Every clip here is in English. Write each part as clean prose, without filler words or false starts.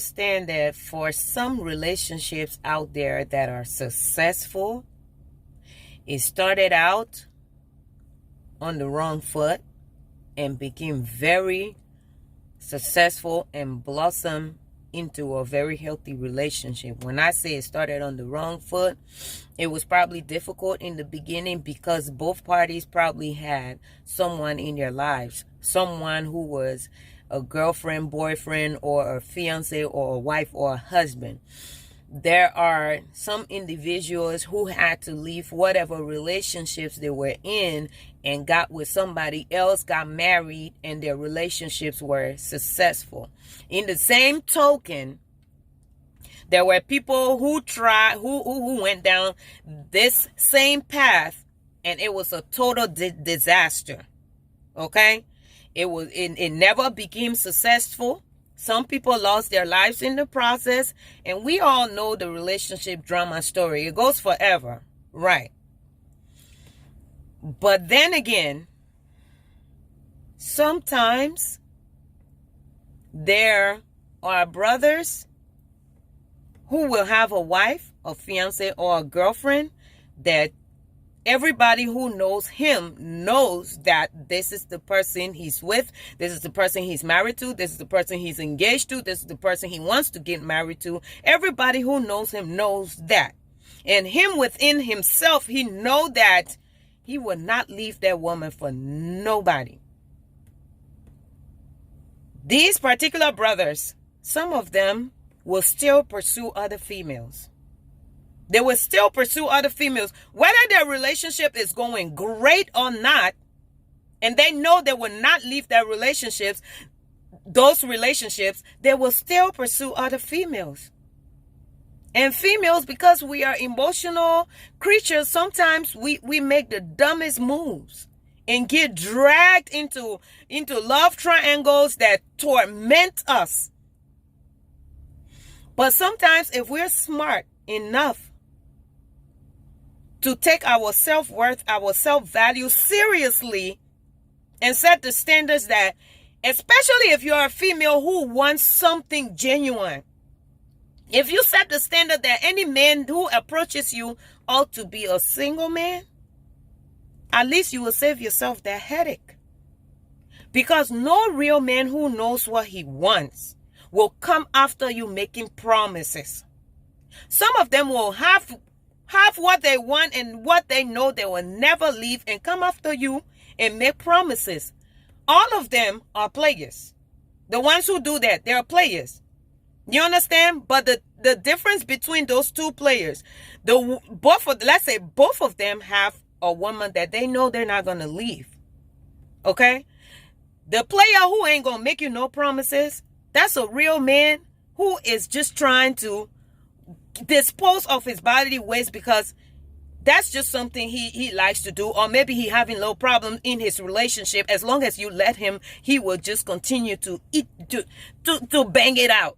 Understand that for some relationships out there that are successful, it started out on the wrong foot and became very successful and blossomed into a very healthy relationship. When I say it started on the wrong foot, it was probably difficult in the beginning because both parties probably had someone in their lives, someone who was a girlfriend, boyfriend, or a fiance, or a wife, or a husband. There are some individuals who had to leave whatever relationships they were in and got with somebody else, got married, and their relationships were successful. In the same token, there were people who went down this same path, and it was a total disaster. Okay? It never became successful. Some people lost their lives in the process, and we all know the relationship drama story. It goes forever, right? But then again, sometimes there are brothers who will have a wife, a fiance, or a girlfriend that everybody who knows him knows that this is the person he's with. This is the person he's married to. This is the person he's engaged to. This is the person he wants to get married to. Everybody who knows him knows that. And him within himself, he know that he will not leave that woman for nobody. These particular brothers, some of them will still pursue other females. They will still pursue other females, whether their relationship is going great or not, and they know they will not leave those relationships, they will still pursue other females. And females, because we are emotional creatures, sometimes we make the dumbest moves and get dragged into love triangles that torment us. But sometimes if we're smart enough to take our self-worth, our self-value seriously and set the standards that, especially if you're a female who wants something genuine, if you set the standard that any man who approaches you ought to be a single man, at least you will save yourself that headache. Because no real man who knows what he wants will come after you making promises. Some of them will have what they want and what they know they will never leave and come after you and make promises. All of them are players. The ones who do that, they are players. You understand? But the difference between those two players, let's say both of them have a woman that they know they're not going to leave. Okay? The player who ain't going to make you no promises, that's a real man who is just trying to dispose of his bodily waste because that's just something he likes to do, or maybe he having low problems in his relationship. As long as you let him, he will just continue to bang it out.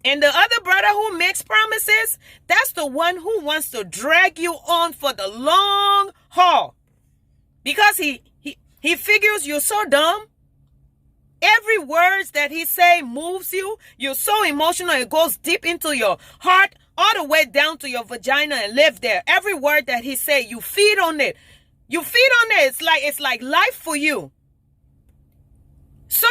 And the other brother who makes promises, that's the one who wants to drag you on for the long haul because he figures you're so dumb. Every word that he say moves you. You're so emotional, it goes deep into your heart, all the way down to your vagina and live there. Every word that he say, you feed on it. You feed on it. It's like life for you. So,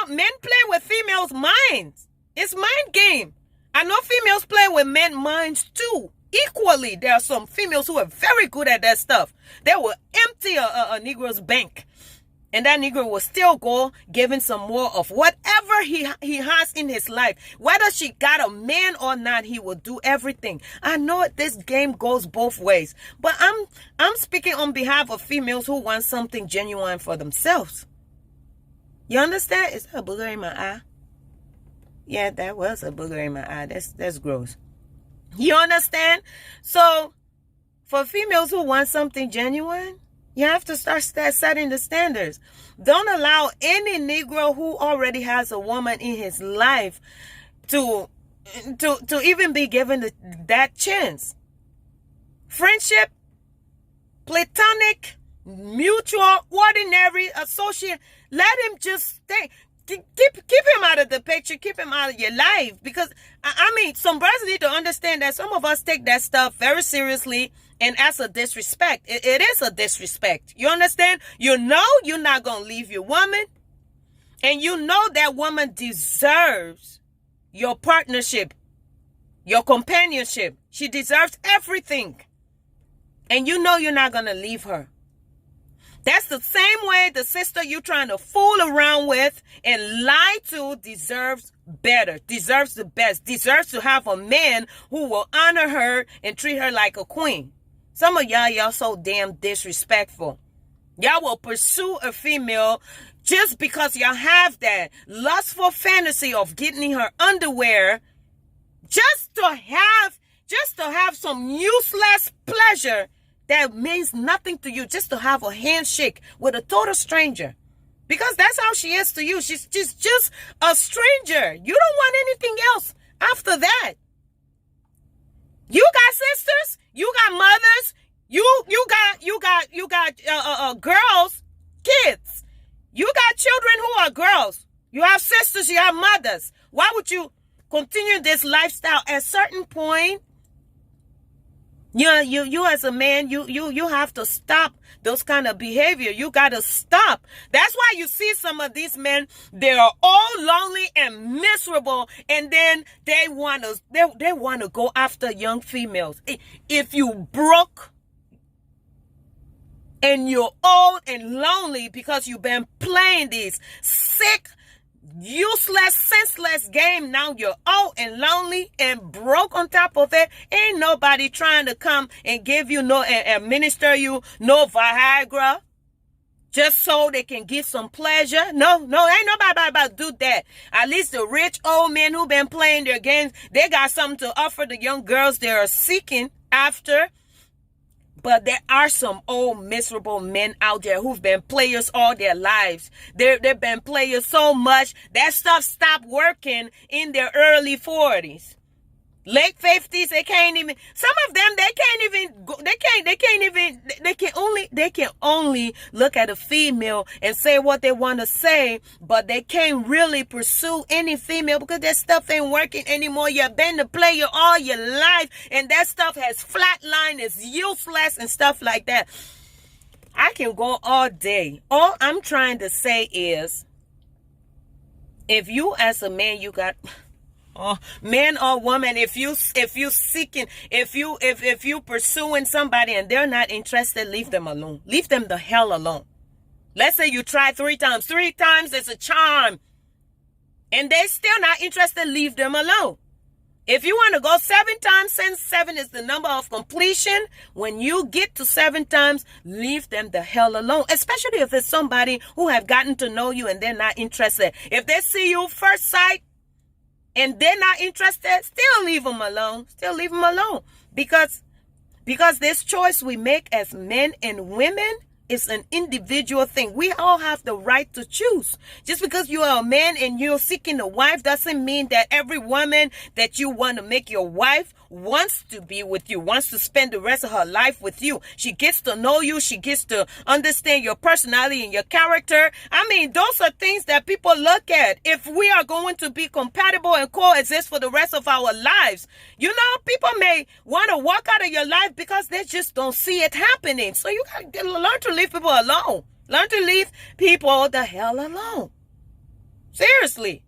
men play with females' minds. It's mind game. I know females play with men's minds too. Equally, there are some females who are very good at that stuff. They will empty a Negro's bank. And that Negro will still go giving some more of whatever he has in his life. Whether she got a man or not, he will do everything. I know this game goes both ways. But I'm speaking on behalf of females who want something genuine for themselves. You understand? Is that a booger in my eye? Yeah, that was a booger in my eye. That's gross. You understand? So, for females who want something genuine, you have to start setting the standards. Don't allow any Negro who already has a woman in his life to even be given that chance. Friendship, platonic, mutual, ordinary, associate, let him just stay. keep him out of the picture. Keep him out of your life. Because, I mean, some brothers need to understand that some of us take that stuff very seriously and as a disrespect. It is a disrespect. You understand? You know you're not going to leave your woman. And you know that woman deserves your partnership, your companionship. She deserves everything. And you know you're not going to leave her. That's the same way the sister you trying to fool around with and lie to deserves better, deserves the best, deserves to have a man who will honor her and treat her like a queen. Some of y'all so damn disrespectful. Y'all will pursue a female just because y'all have that lustful fantasy of getting her underwear just to have some useless pleasure that means nothing to you, just to have a handshake with a total stranger. Because that's how she is to you. She's just a stranger. You don't want anything else after that. You got sisters, you got mothers, you got girls, kids. You got children who are girls. You have sisters, you have mothers. Why would you continue this lifestyle? At a certain point, you as a man, you have to stop those kind of behavior. You got to stop. That's why you see some of these men, they are all lonely and miserable, and then they want to go after young females. If you broke and you're old and lonely because you've been playing these sick, useless, senseless game, now you're old and lonely and broke on top of it. Ain't nobody trying to come and give you and administer you no Viagra just so they can get some pleasure. No, ain't nobody about to do that. At least the rich old men who been playing their games, they got something to offer the young girls they are seeking after. But there are some old miserable men out there who've been players all their lives. They've been players so much that stuff stopped working in their early 40s. Late 50s, they can't even, some of them, they can only look at a female and say what they want to say, but they can't really pursue any female because that stuff ain't working anymore. You've been a player all your life and that stuff has flatlined, it's useless and stuff like that. I can go all day. All I'm trying to say is, if you as a man, you got... man or woman, if you pursuing somebody and they're not interested, leave them alone. Leave them the hell alone. Let's say you try 3 times. 3 times is a charm. And they're still not interested, leave them alone. If you want to go 7 times, since 7 is the number of completion, when you get to 7 times, leave them the hell alone. Especially if it's somebody who have gotten to know you and they're not interested. If they see you first sight, and they're not interested, still leave them alone. Still leave them alone. Because this choice we make as men and women is an individual thing. We all have the right to choose. Just because you are a man and you're seeking a wife doesn't mean that every woman that you want to make your wife wants to be with you, wants to spend the rest of her life with you. She gets to know you. She gets to understand your personality and your character. I mean, those are things that people look at. If we are going to be compatible and coexist for the rest of our lives, you know, people may want to walk out of your life because they just don't see it happening. So you got to learn to leave people alone. Learn to leave people the hell alone. Seriously.